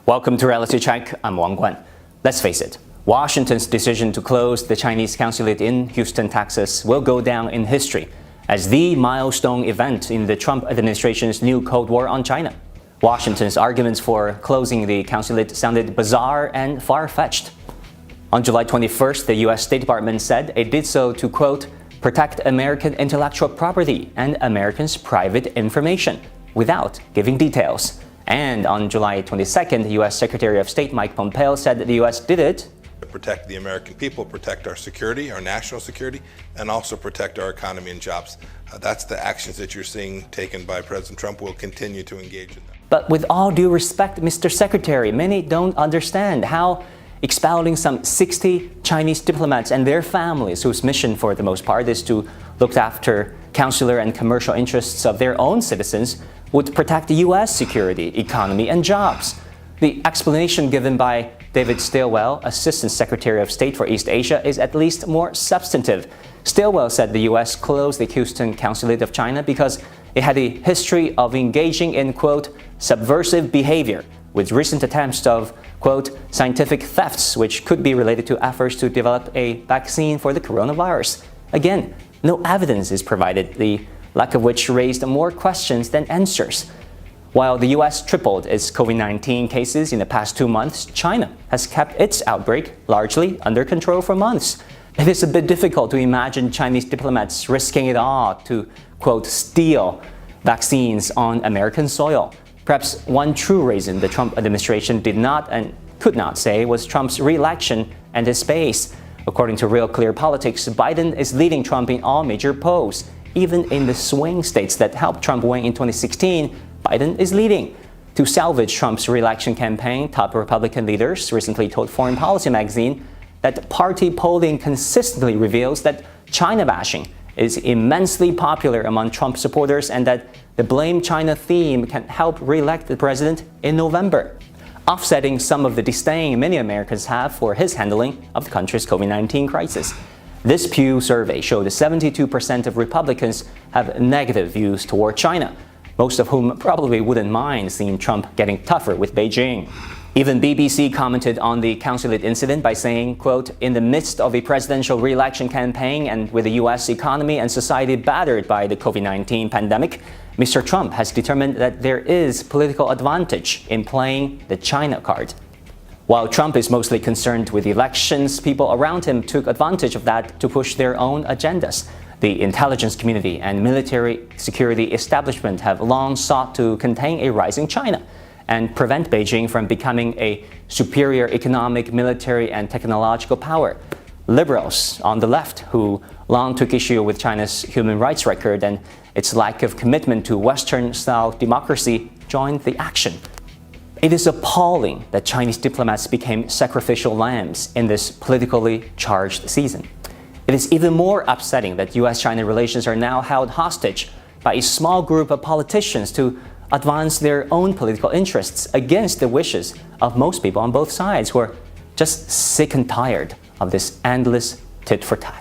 Welcome to Reality Check. I'm Wang Guan. Let's face it, Washington's decision to close the Chinese consulate in Houston, Texas will go down in history as the milestone event in the Trump administration's new Cold War on China. Washington's arguments for closing the consulate sounded bizarre and far-fetched. On July 21st, the U.S. State Department said it did so to, quote, protect American intellectual property and Americans' private information, without giving details. And on July 22nd, U.S. Secretary of State Mike Pompeo said that the U.S. did it to protect the American people, protect our security, our national security, and also protect our economy and jobs. That's the actions that you're seeing taken by President Trump. We'll continue to engage in them. But with all due respect, Mr. Secretary, many don't understand how expelling some 60 Chinese diplomats and their families, whose mission for the most part is to look after consular and commercial interests of their own citizens, would protect the U.S. security, economy, and jobs. The explanation given by David Stilwell, Assistant Secretary of State for East Asia, is at least more substantive. Stilwell said the U.S. closed the Houston consulate of China because it had a history of engaging in, quote, subversive behavior, with recent attempts of, quote, scientific thefts, which could be related to efforts to develop a vaccine for the coronavirus. Again, no evidence is provided, the lack of which raised more questions than answers. While the U.S. tripled its COVID-19 cases in the past 2 months, China has kept its outbreak largely under control for months. It is a bit difficult to imagine Chinese diplomats risking it all to, quote, steal vaccines on American soil. Perhaps one true reason the Trump administration did not and could not say was Trump's re-election and his base. According to Real Clear Politics, Biden is leading Trump in all major polls. Even in the swing states that helped Trump win in 2016, Biden is leading. To salvage Trump's re-election campaign, top Republican leaders recently told Foreign Policy magazine that party polling consistently reveals that China bashing is immensely popular among Trump supporters and that the Blame China theme can help re-elect the president in November, offsetting some of the disdain many Americans have for his handling of the country's COVID-19 crisis. This Pew survey showed that 72% of Republicans have negative views toward China, most of whom probably wouldn't mind seeing Trump getting tougher with Beijing. Even BBC commented on the consulate incident by saying, quote, in the midst of a presidential re-election campaign and with the U.S. economy and society battered by the COVID-19 pandemic, Mr. Trump has determined that there is political advantage in playing the China card. While Trump is mostly concerned with elections, people around him took advantage of that to push their own agendas. The intelligence community and military security establishment have long sought to contain a rising China and prevent Beijing from becoming a superior economic, military, and technological power. Liberals on the left, who long took issue with China's human rights record and its lack of commitment to Western-style democracy, joined the action. It is appalling that Chinese diplomats became sacrificial lambs in this politically charged season. It is even more upsetting that U.S.-China relations are now held hostage by a small group of politicians to advance their own political interests against the wishes of most people on both sides who are just sick and tired of this endless tit-for-tat.